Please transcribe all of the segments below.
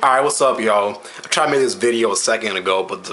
Alright, what's up, y'all? I tried to make this video a second ago, but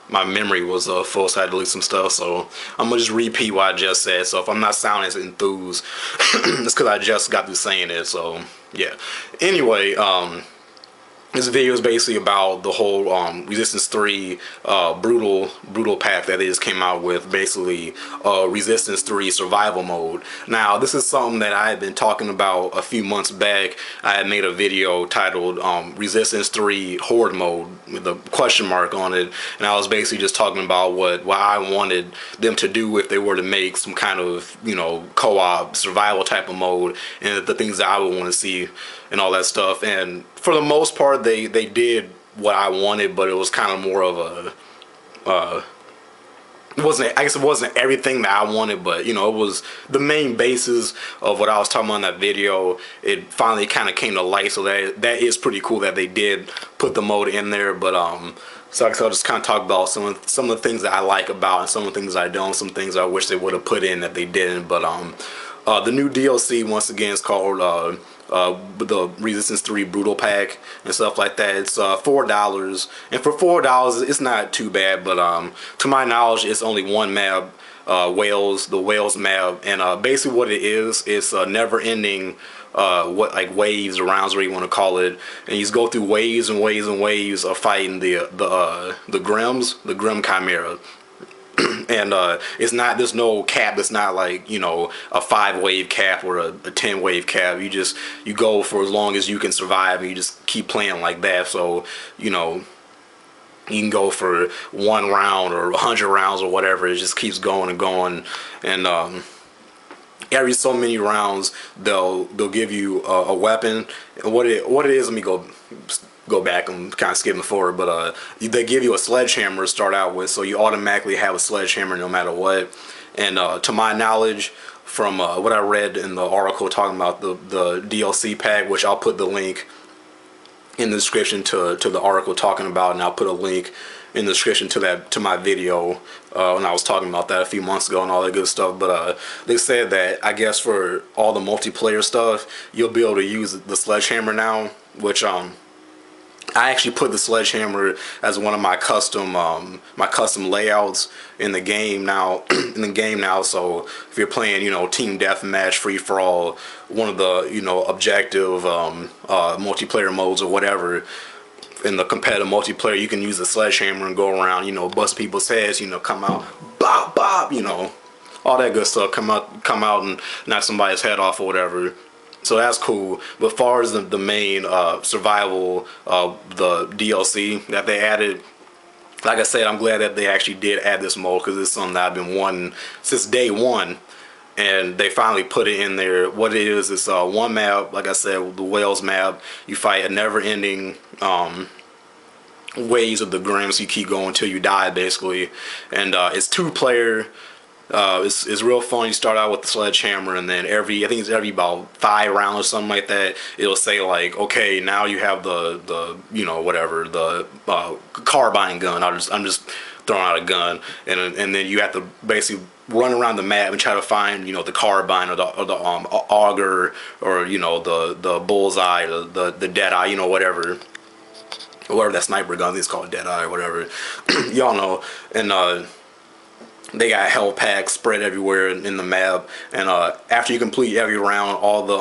my memory was full, so I had to delete some stuff, so I'm gonna just repeat what I just said. So if I'm not sounding as enthused, it's because I just got through saying it, so yeah. Anyway, this video is basically about the whole Resistance 3 brutal pack that they just came out with, basically Resistance 3 survival mode. Now, this is something that I had been talking about a few months back. I had made a video titled Resistance 3 Horde mode with a question mark on it, and I was basically just talking about what I wanted them to do if they were to make some kind of, you know, co-op survival type of mode, and the things that I would want to see and all that stuff. And for the most part, they did what I wanted, but it was kind of more of a I guess it wasn't everything that I wanted, but you know, it was the main basis of what I was talking about in that video. It finally kind of came to light, so that is pretty cool that they did put the mode in there. But so I'll just kind of talk about some of the things that I like about, and some of the things I don't, some things I wish they would have put in that they didn't. But the new DLC, once again, is called the Resistance 3 Brutal Pack and stuff like that. It's $4, and for $4, it's not too bad. But to my knowledge, it's only one map, the Wales map, and basically what it is, it's a never-ending like waves or rounds, whatever you want to call it, and you just go through waves and waves and waves of fighting the Grim Chimera. And it's not, there's no cap. It's not like, you know, a 5-wave cap or a 10-wave cap. You go for as long as you can survive, and you just keep playing like that. So, you know, you can go for 1 round or 100 rounds or whatever. It just keeps going and going. And every so many rounds they'll give you a weapon. And what it is, let me go back. I'm kind of skipping forward, but they give you a sledgehammer to start out with, so you automatically have a sledgehammer no matter what. And to my knowledge, from what I read in the article talking about the DLC pack, which I'll put the link in the description to the article talking about, and I'll put a link in the description to my video when I was talking about that a few months ago and all that good stuff. But they said that I guess for all the multiplayer stuff, you'll be able to use the sledgehammer now, which I actually put the sledgehammer as one of my custom layouts in the game now. So if you're playing, you know, team deathmatch, free for all, one of the, you know, objective multiplayer modes or whatever, in the competitive multiplayer, you can use the sledgehammer and go around, you know, bust people's heads, you know, come out, bop bop, you know, all that good stuff. Come out and knock somebody's head off or whatever. So that's cool. But as far as the main survival, the DLC that they added, like I said, I'm glad that they actually did add this mode, because it's something that I've been wanting since day one, and they finally put it in there. What it is, it's one map, like I said, the Wales map. You fight a never-ending waves of the Grims. You keep going until you die, basically, and it's 2-player. It's real fun. You start out with the sledgehammer, and then I think it's every about 5 rounds or something like that, it'll say like, okay, now you have the you know, whatever, the carbine gun. I'm just throwing out a gun, and then you have to basically run around the map and try to find, you know, the carbine or the auger, or, you know, the bullseye, or the dead eye, you know, whatever that sniper gun, I think it's called dead eye or whatever. Y'all know. And they got health packs spread everywhere in the map, and after you complete every round, all the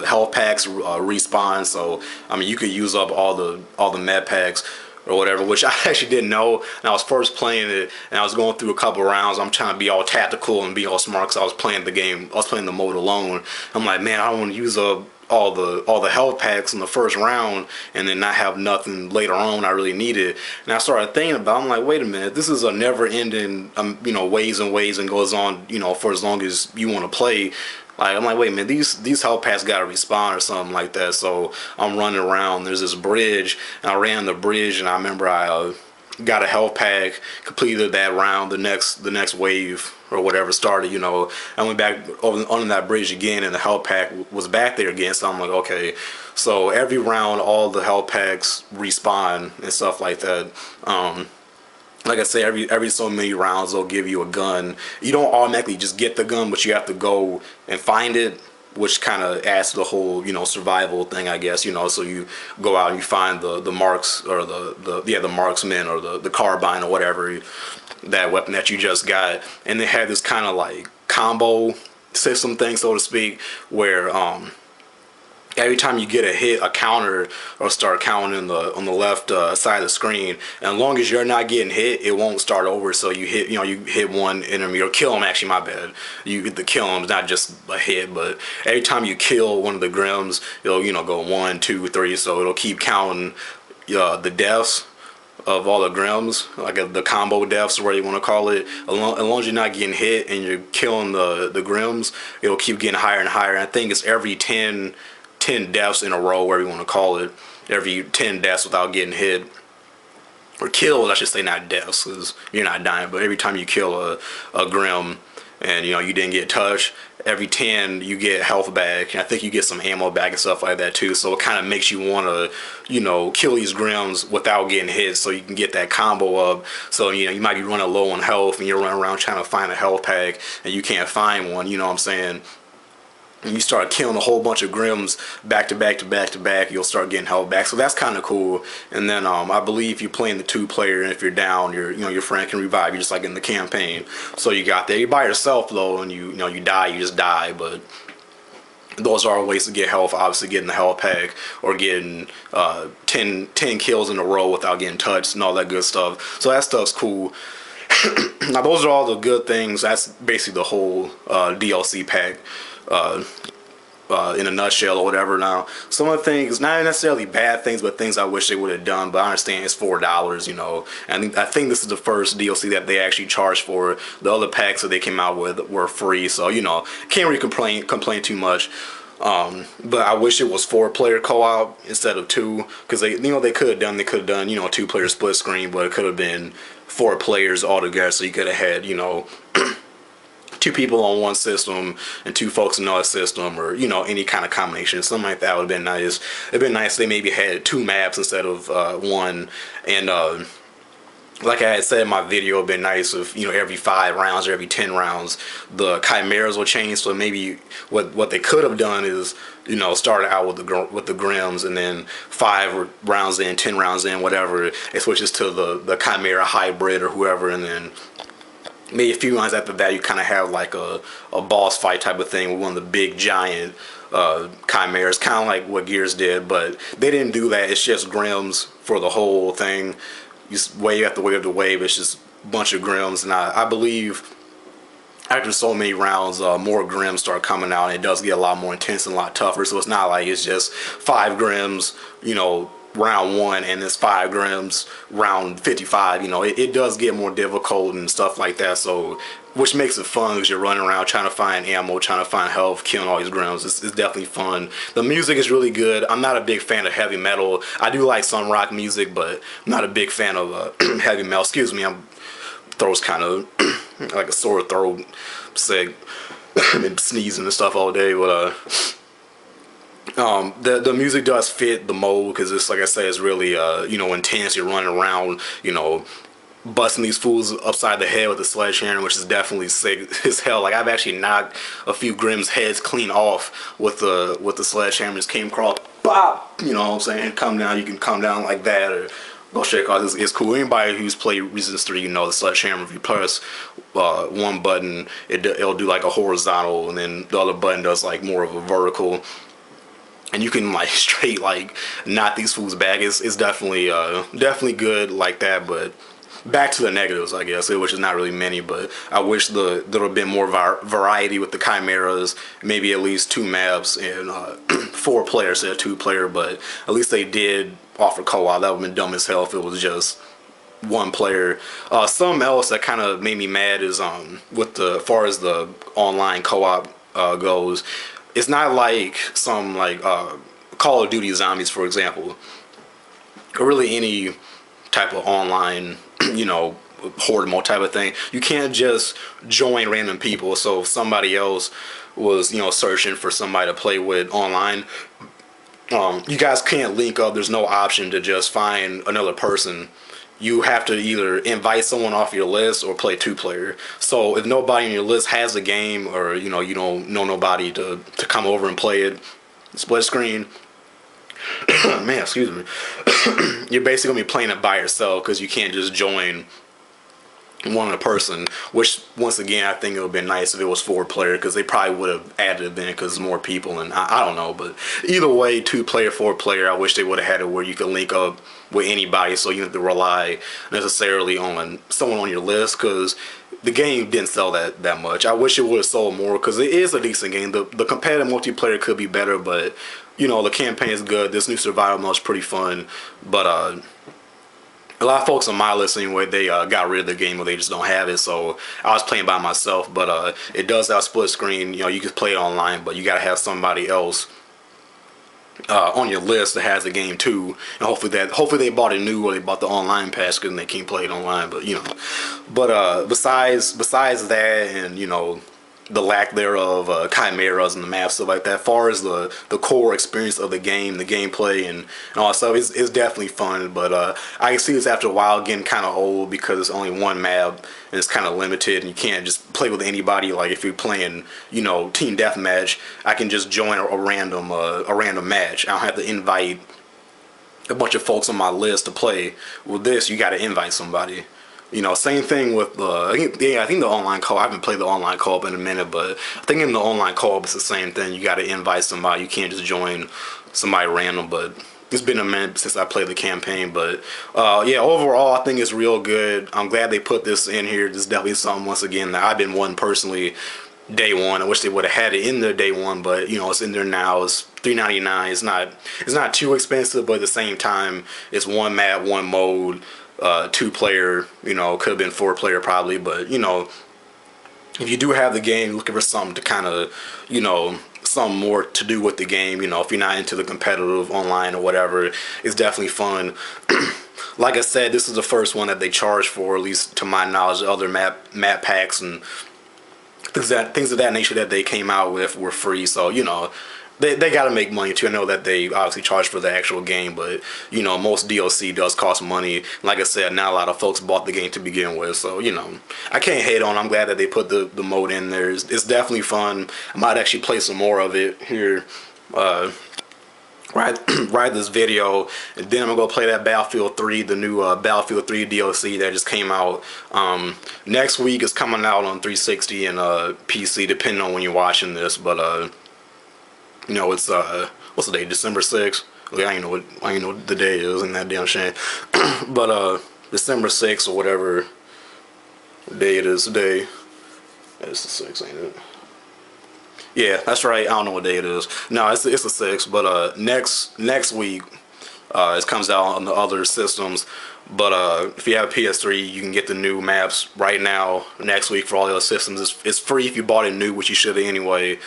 health packs respawn. So I mean, you could use up all the med packs or whatever, which I actually didn't know. And I was first playing it, and I was going through a couple rounds. I'm trying to be all tactical and be all smart, because I was playing the mode alone. I'm like, man, I don't want to use up all the health packs in the first round and then not have nothing later on I really needed. And I started thinking about it. I'm like, wait a minute, this is a never-ending you know, waves and waves, and goes on, you know, for as long as you want to play. Like, I'm like, wait a minute, these health packs gotta respawn or something like that. So I'm running around. There's this bridge, and I ran the bridge, and I remember I got a health pack, completed that round. The next wave or whatever started, you know, I went back on that bridge again, and the health pack was back there again. So I'm like, okay, so every round all the health packs respawn and stuff like that. Like I say, every so many rounds they'll give you a gun. You don't automatically just get the gun, but you have to go and find it. which kind of adds to the whole, survival thing, I guess. So you go out and you find the marks, or the marksman, or the carbine, or whatever, that weapon that you just got. And they had this kind of like combo system thing, so to speak, where every time you get a hit, a counter or start counting on the left side of the screen, and as long as you're not getting hit, it won't start over. So you hit one enemy or kill them. Actually, my bad. You get the kill them, not just a hit, but every time you kill one of the Grims, it'll go 1, 2, 3. So it'll keep counting the deaths of all the Grims, like the combo deaths, where you want to call it. As long as you're not getting hit and you're killing the Grims, it'll keep getting higher and higher. And I think it's every 10 deaths in a row, whatever you want to call it. Every 10 deaths without getting hit, or killed, I should say, not deaths, because you're not dying, but every time you kill a Grim and you didn't get touched, every 10 you get health back, and I think you get some ammo back and stuff like that too. So it kind of makes you want to kill these Grims without getting hit, so you can get that combo up. So you might be running low on health and you're running around trying to find a health pack and you can't find one, you know what I'm saying? And you start killing a whole bunch of Grims back to back to back to back, you'll start getting health back. So that's kind of cool. And then I believe you're playing the 2-player, and if you're down, your friend can revive you, just like in the campaign. So you got that. You're by yourself though, and you die, you just die. But those are ways to get health. Obviously, getting the health pack, or getting 10 kills in a row without getting touched, and all that good stuff. So that stuff's cool. Now those are all the good things. That's basically the whole DLC pack. In a nutshell, or whatever. Now, some of the things, not necessarily bad things, but things I wish they would have done. But I understand it's $4, and I think this is the first DLC that they actually charged for. The other packs that they came out with were free, so can't really complain too much. But I wish it was 4-player co-op instead of 2, because they could have done a 2-player split screen, but it could have been 4 players altogether, so you could have had 2 people on one system and 2 folks in another system, or any kind of combination, something like that would have been nice. It'd been nice if they maybe had 2 maps instead of 1. And like I had said in my video, it'd been nice if every 5 rounds or every 10 rounds the chimeras will change. So maybe what they could have done is started out with the Grims, and then 5 rounds in, 10 rounds in, whatever, it switches to the chimera hybrid or whoever, and then maybe a few rounds after that you kind of have like a boss fight type of thing with one of the big giant chimeras, kind of like what Gears did. But they didn't do that. It's just Grims for the whole thing. You wave after wave after wave, it's just a bunch of Grims. And I believe after so many rounds, more Grims start coming out, and it does get a lot more intense and a lot tougher. So it's not like it's just 5 Grims round 1 and it's 5 Grims round 55. It does get more difficult and stuff like that, so which makes it fun, because you're running around trying to find ammo, trying to find health, killing all these Grims. It's definitely fun. The music is really good. I'm not a big fan of heavy metal. I do like some rock music, but I'm not a big fan of heavy metal. Excuse me, I'm throat's kind of like a sore throat, sick. I've been sneezing and stuff all day, but the music does fit the mold, because it's, like I say, it's really intense. You're running around busting these fools upside the head with a sledgehammer, which is definitely sick as hell. Like, I've actually knocked a few Grimm's heads clean off with the sledgehammer. Just came across, bop, what I'm saying, come down. You can come down like that, or go straight across. It's cool. Anybody who's played Resistance 3, the sledgehammer, if you press one button, it'll do like a horizontal, and then the other button does like more of a vertical. And you can like straight like knock these fools back. It's definitely good like that. But back to the negatives, I guess, which is not really many. But I wish there would have been more variety with the chimeras. Maybe at least 2 maps and 4 players instead of 2-player. But at least they did offer co-op. That would have been dumb as hell if it was just 1 player. Something else that kind of made me mad is with as far as the online co-op goes. It's not like some Call of Duty Zombies, for example, or really any type of online, horde mode type of thing. You can't just join random people. So if somebody else was, searching for somebody to play with online, you guys can't link up. There's no option to just find another person, you have to either invite someone off your list or play 2-player. So if nobody on your list has a game, or you don't know nobody to come over and play it, split screen. Man, excuse me. You're basically gonna be playing it by yourself because you can't just join one other person, which once again I think it would have been nice if it was 4-player, because they probably would have added it then because more people, and I don't know, but either way, 2-player, 4-player, I wish they would have had it where you could link up with anybody, so you don't have to rely necessarily on someone on your list, because the game didn't sell that much. I wish it would have sold more, because it is a decent game. The competitive multiplayer could be better, but the campaign is good. This new survival mode is pretty fun, but a lot of folks on my list anyway, they got rid of the game, or they just don't have it. So I was playing by myself, but it does have split screen. You can play it online, but you gotta have somebody else on your list that has the game too. And hopefully they bought it new, or they bought the online pass, because they can't play it online. But besides that, and the lack thereof, chimeras and the map, stuff like that, as far as the core experience of the game, the gameplay and all that stuff, it's definitely fun. But I can see this after a while getting kind of old, because it's only one map and it's kind of limited, and you can't just play with anybody. Like if you're playing team deathmatch, I can just join a random match. I don't have to invite a bunch of folks on my list to play. With this, you got to invite somebody. Same thing with I think the online co-op. I haven't played the online co-op in a minute, but I think in the online co-op it's the same thing. You got to invite somebody. You can't just join somebody random. But it's been a minute since I played the campaign. But yeah, overall I think it's real good. I'm glad they put this in here. This is definitely something, once again, that I've been wanting personally day one. I wish they would have had it in there day one, but it's in there now. It's $3.99. It's not too expensive, but at the same time, it's one map, one mode. 2-player, could have been 4-player probably, but if you do have the game, looking for something to kind of, something more to do with the game, if you're not into the competitive online or whatever, it's definitely fun. Like I said, this is the first one that they charge for, at least to my knowledge. Other map packs and things of that nature that they came out with were free, so they got to make money too. I know that they obviously charge for the actual game, but most DLC does cost money. Like I said, not a lot of folks bought the game to begin with, so I can't hate on. I'm glad that they put the mode in there. It's definitely fun. I might actually play some more of it here. Right this video, and then I'm gonna go play that Battlefield 3, the new Battlefield 3 DLC that just came out. Next week is coming out on 360 and PC, depending on when you're watching this, but it's what's the day? December 6th. I ain't know what the day is, and that damn shame. But December 6th or whatever day it is today. It's the 6th, ain't it? Yeah, that's right. I don't know what day it is. No, it's the 6th. But next week, it comes out on the other systems. But if you have a PS3, you can get the new maps right now. Next week for all the other systems, it's free if you bought it new, which you should anyway.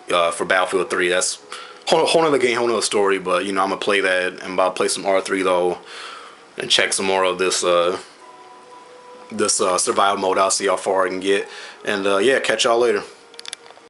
For Battlefield 3, that's whole nother game, whole nother story. But I'm gonna play that. I'm about to play some R3 though, and check some more of this survival mode. I'll see how far I can get, and yeah, catch y'all later.